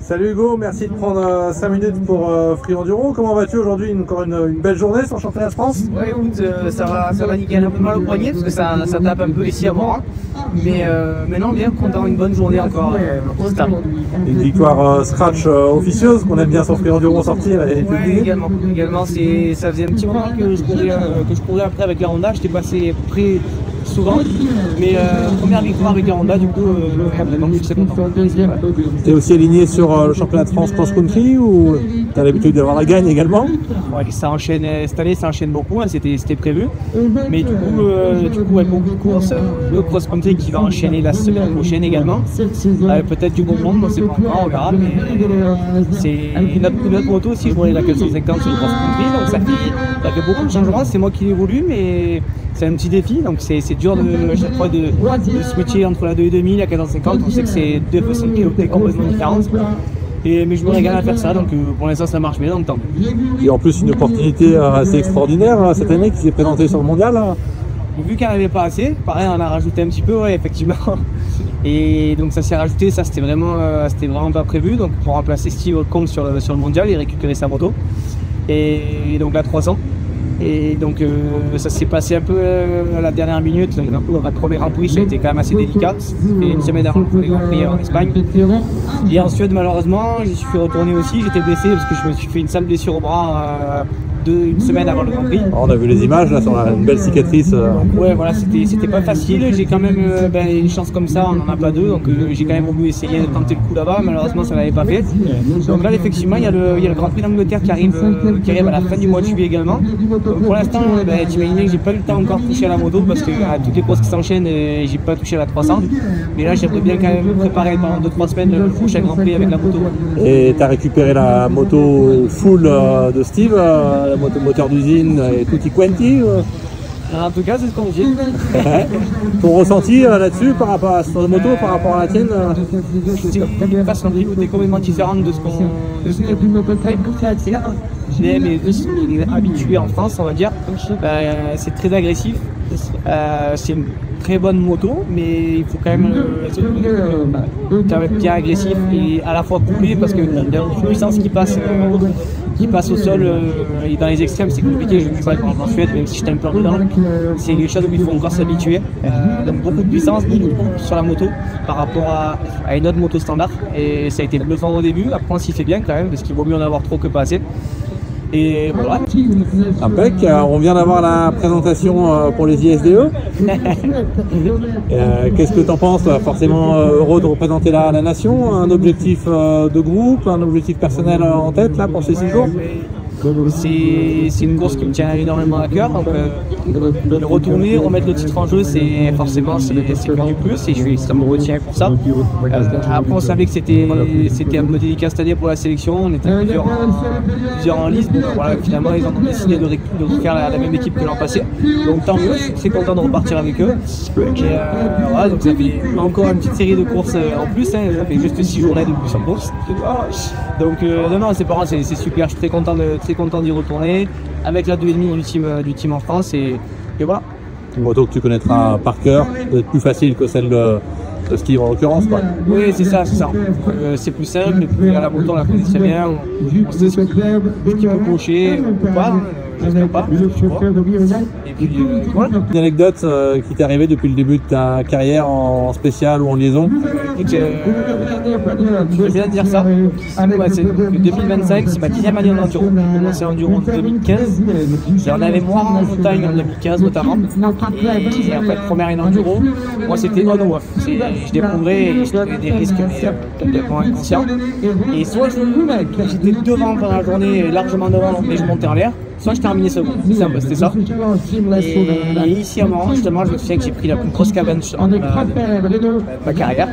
Salut Hugo, merci de prendre 5 minutes pour Free Enduro. Comment vas-tu aujourd'hui? Encore une belle journée sur le championnat de France? Ouais, écoute, ça va nickel, un peu mal au poignet parce que ça tape un peu ici à moi. Mais non, bien content, une bonne journée encore. Une victoire scratch officieuse qu'on aime bien sur Free Enduro sortir. Ouais, également ça faisait un petit moment que je courais après avec la Honda, j'étais passé près souvent, mais première victoire avec la Honda, du coup, vraiment, je suis très content. Tu es aussi aligné sur le championnat de France Cross Country ou tu as l'habitude d'avoir la gagne également? Ouais, ça enchaîne, cette année ça enchaîne beaucoup, hein, c'était prévu, mais du coup avec beaucoup de courses, le Cross Country qui va enchaîner la semaine prochaine également, peut-être du bon monde, on sait pas encore, on verra, mais c'est notre moto aussi, je voulais la 450 sur le Cross Country, donc ça fait beaucoup de changements, c'est moi qui l'évolue, mais c'est un petit défi, donc c'est dur à chaque fois de switcher entre la 2.5 et la 450, on sait que c'est deux possibilités complètement différentes. Mais je me régale à faire ça, donc pour l'instant ça marche bien dans le temps. Et en plus une opportunité assez extraordinaire cette année qui s'est présentée sur le mondial. Vu qu'elle n'avait pas assez, pareil on a rajouté un petit peu, ouais, effectivement. Et donc ça s'est rajouté, ça c'était vraiment pas prévu, donc pour remplacer Steve Holcomb sur le mondial et récupérer sa moto. Et donc la 300. Et donc ça s'est passé un peu à la dernière minute, la première empouille ça a été quand même assez délicate, et une semaine avant le Grand Prix en Espagne. Et en Suède malheureusement, j'y suis retourné aussi, j'étais blessé parce que je me suis fait une sale blessure au bras une semaine avant le Grand Prix. On a vu les images là sur une belle cicatrice. Ouais voilà, c'était pas facile, j'ai quand même une chance comme ça, on n'en a pas deux, donc j'ai quand même voulu essayer de tenter le coup là-bas, malheureusement ça l'avait pas fait. Donc là effectivement il y a le Grand Prix d'Angleterre qui arrive à la fin du mois de juillet également. Donc, pour l'instant t'imagines que j'ai pas eu le temps encore de toucher à la moto parce que toutes les courses qui s'enchaînent j'ai pas touché à la 300. Mais là j'aimerais bien quand même me préparer pendant 2-3 semaines le prochain Grand Prix avec la moto. Et tu as récupéré la moto full de Steve, moteur d'usine et tutti quanti. En tout cas, c'est ce qu'on dit. Ton ressenti là-dessus par rapport à cette moto, par rapport à la tienne? C'est une façon de piloter complètement différente de ce qu'on mais habitué en France, on va dire. C'est très agressif. C'est une très bonne moto, mais il faut quand même être bien agressif et à la fois couper parce qu'il y a une puissance qui passe au sol et dans les extrêmes c'est compliqué. Je ne sais pas en Suède, même si j'étais un peu dedans, c'est quelque chose où il faut encore s'habituer. Donc beaucoup de puissance sur la moto par rapport à une autre moto standard, et ça a été bluffant au début. Après on s'y fait bien quand même parce qu'il vaut mieux en avoir trop que pas assez. Et voilà. Impec, on vient d'avoir la présentation pour les ISDE. Qu'est-ce que tu en penses? Forcément heureux de représenter la nation, un objectif de groupe, un objectif personnel en tête là pour ces 6 jours? C'est une course qui me tient énormément à cœur, donc de retourner, remettre le titre en jeu, c'est forcément c'est du plus, et ça me retient pour ça. Après on savait que c'était un peu délicat cette année pour la sélection, on était plusieurs en liste, donc voilà, finalement ils ont décidé de refaire la même équipe que l'an passé, donc tant mieux, je suis content de repartir avec eux. Et voilà, donc ça fait encore une petite série de courses en plus, hein, ça fait juste 6 journées de plus en course. Donc non, c'est super, je suis très content d'y retourner avec la 2.5 du team en France, et voilà. Une moto que tu connaîtras par cœur, peut-être plus facile que celle de Steve en l'occurrence, quoi. Oui, c'est ça. C'est plus simple, mais la moto on la connaît très bien, on sait ce qu'il peut cocher ou pas. J'espère pas. Et puis voilà. Une anecdote qui t'est arrivée depuis le début de ta carrière en spécial ou en liaison? Je viens de dire ça. C'est 2025, c'est ma 10e année en enduro. J'ai commencé en enduro en 2015. J'en avais moins en montagne en 2015 notamment. Et après, première année en enduro, moi c'était on ou off. Je découvrais et je prenais des risques complètement inconscients. Et soit j'étais devant pendant la journée, largement devant, mais je montais en l'air. Soit je terminais second, c'était ça. Et ici à un moment, justement, je me souviens que j'ai pris la plus grosse cabane de ma carrière.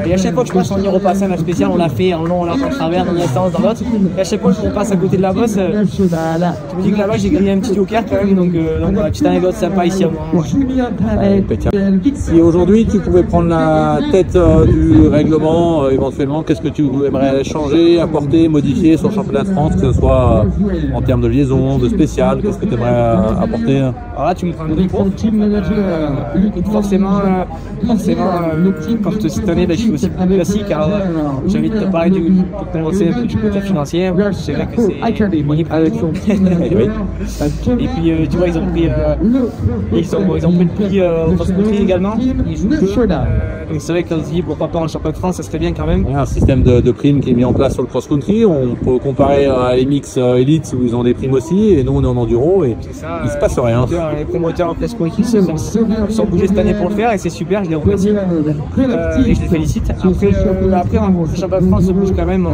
Et à chaque fois que je me sens venir repasser un spécial, on l'a fait en long, en large, en travers, dans un sens, dans l'autre. Et à chaque fois que je repasse à côté de la bosse, je me dis que là-bas j'ai gagné un petit joker quand même. Donc voilà, petite anecdote sympa ici à moi. Si aujourd'hui tu pouvais prendre la tête du règlement, éventuellement, qu'est-ce que tu aimerais changer, apporter, modifier sur le championnat de France, que ce soit en termes de liaison, de spécial, qu'est-ce que tu aimerais apporter? Alors là, tu me prends un gros forcément, quand cette année, je suis aussi plus classique. Alors, j'ai envie de te parler de commencer un peu du côté financier. C'est vrai que c'est mon avec son et puis, tu vois, ils ont pris le prix au cross-country également. Donc c'est vrai qu'on se dit pourquoi pas en championnat de France, ça serait bien quand même. Il y a un système de primes qui est mis en place sur le cross-country. On peut comparer à l'MX Elite où ils ont des primes aussi, et nous on est en enduro et il se passe rien. Les promoteurs en cross-country sont bougés cette année pour le faire et c'est super, je les remercie et je les félicite. Après en championnat de France se bouge quand même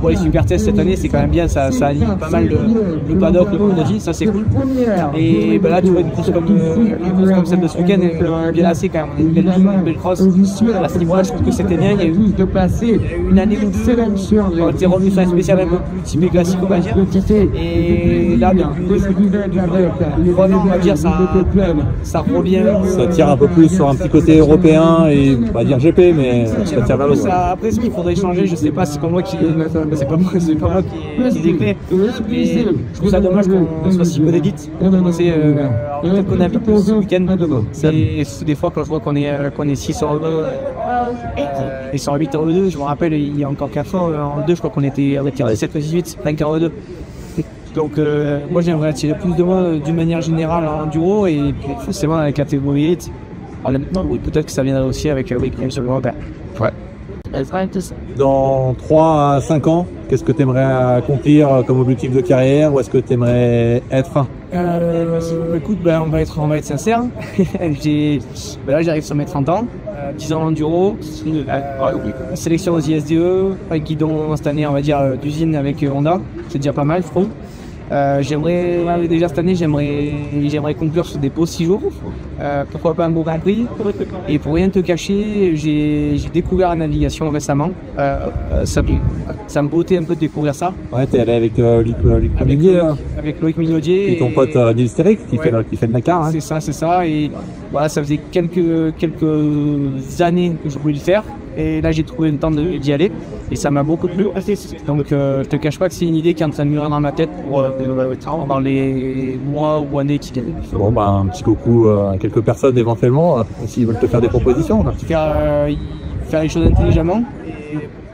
pour les super tests cette année, c'est quand même bien, ça aligne pas mal le paddock, le community, ça c'est cool. Et ben là tu vois une course comme celle de ce week-end, bien assez quand même, une belle cross. À ce niveau-là, je trouve que c'était bien. Il y a eu une année où on était revenu sur un spécial un peu plus typé classique, on va dire. Et là, on va dire, ça revient. Ça tire un peu plus sur un petit côté européen et on va dire GP, mais ça tire vers le haut. Après, ce qu'il faudrait changer, je sais pas, c'est pas moi qui déclare. Je trouve ça dommage qu'on soit si peu d'élite. Peut-être qu'on a vu plus ce week-end. C'est des fois quand je vois qu'on est 6 sur 2 et sur 8 en 2, je me rappelle il y a encore 4 ans en 2, je crois qu'on était 7 ou 18, 5 en 2. Donc moi j'aimerais attirer plus de monde d'une manière générale en enduro et puis forcément dans la catégorie élite. Oui, peut-être que ça viendra aussi avec sur le Robert. Ouais. Dans 3 à 5 ans, qu'est-ce que tu aimerais accomplir comme objectif de carrière? Où est-ce que tu aimerais être? Écoute, on va être sincère. Là, j'arrive sur mes 30 ans. 10 ans enduro, sélection aux ISDE, avec guidon cette année, on va dire, d'usine avec Honda. C'est déjà pas mal, je trouve. Déjà cette année, j'aimerais conclure sur des beaux 6 jours. Pourquoi pas un beau Grand Prix. Et pour rien te cacher, j'ai découvert la navigation récemment. Ça me bottait un peu de découvrir ça. Ouais, t'es allé avec Loïc Minaudier. Avec Loïc Minaudier. Et ton pote Nils Sterrick qui fait le Dakar. Hein. C'est ça. Et voilà, ça faisait quelques années que je voulais le faire. Et là, j'ai trouvé le temps d'y aller. Et ça m'a beaucoup plu. Donc, je te cache pas que c'est une idée qui est en train de mûrir dans ma tête dans les mois ou années qui viennent. Bon, un petit coucou à quelques personnes éventuellement, s'ils veulent te faire des propositions. En tout cas, faire les choses intelligemment.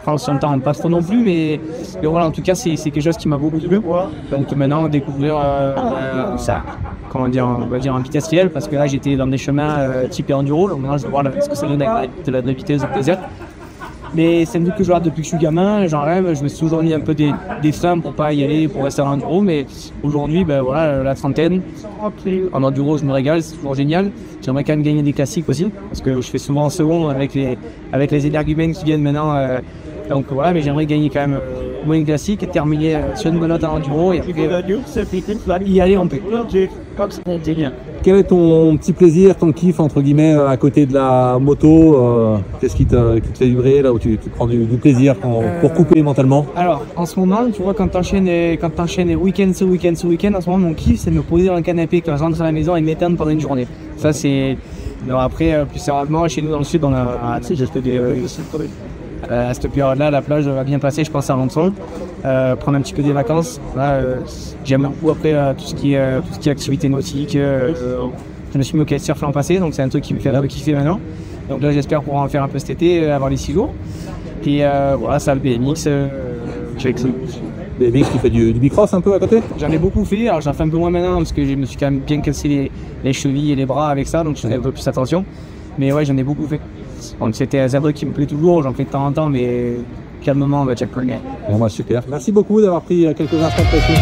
Enfin, son temps pas trop non plus, mais voilà, en tout cas, c'est quelque chose qui m'a beaucoup plu. Donc maintenant, découvrir ça, comment dire, on va dire en vitesse réelle, parce que là, j'étais dans des chemins typés enduro, donc maintenant, je vais voir ce que ça donne avec de la vitesse de plaisir. Mais c'est un truc que je regarde depuis que je suis gamin, j'en rêve, je me suis toujours mis un peu des freins pour pas y aller, pour rester en enduro, mais aujourd'hui, voilà, la trentaine, en enduro, je me régale, c'est toujours génial. J'aimerais quand même gagner des classiques aussi, parce que je fais souvent en second avec les énergumènes qui viennent maintenant. Donc voilà, mais j'aimerais gagner quand même moins classique et terminer sur une bonne note en enduro et après y aller en paix. Quel est ton petit plaisir, ton kiff entre guillemets à côté de la moto? Qu'est-ce qui te fait vibrer là où tu prends du plaisir pour couper mentalement? Alors en ce moment, tu vois, quand t'enchaînes week-end ce week-end, en ce moment mon kiff c'est de me poser dans le canapé quand je rentre à la maison et m'éteindre pendant une journée. Ça c'est. Alors après, plus sérieusement, chez nous dans le sud, on a à cette période-là, la plage va bien passer, je pense à Rançon. Prendre un petit peu des vacances. J'aime beaucoup après tout ce qui est activité nautique. Je me suis mis au kitesurf l'an passé, donc c'est un truc qui me fait un peu kiffer maintenant. Donc là, j'espère pouvoir en faire un peu cet été, avoir les 6 jours. Et voilà, ça, le BMX. BMX, tu fais du bicross un peu à côté? J'en ai beaucoup fait, alors j'en fais un peu moins maintenant parce que je me suis quand même bien cassé les chevilles et les bras avec ça, donc je fais un peu plus attention. Mais ouais, j'en ai beaucoup fait. Donc c'était un truc qui me plaît toujours, j'en fais de temps en temps, mais calmement, on va check. Bon, super. Merci beaucoup d'avoir pris quelques instants précieux.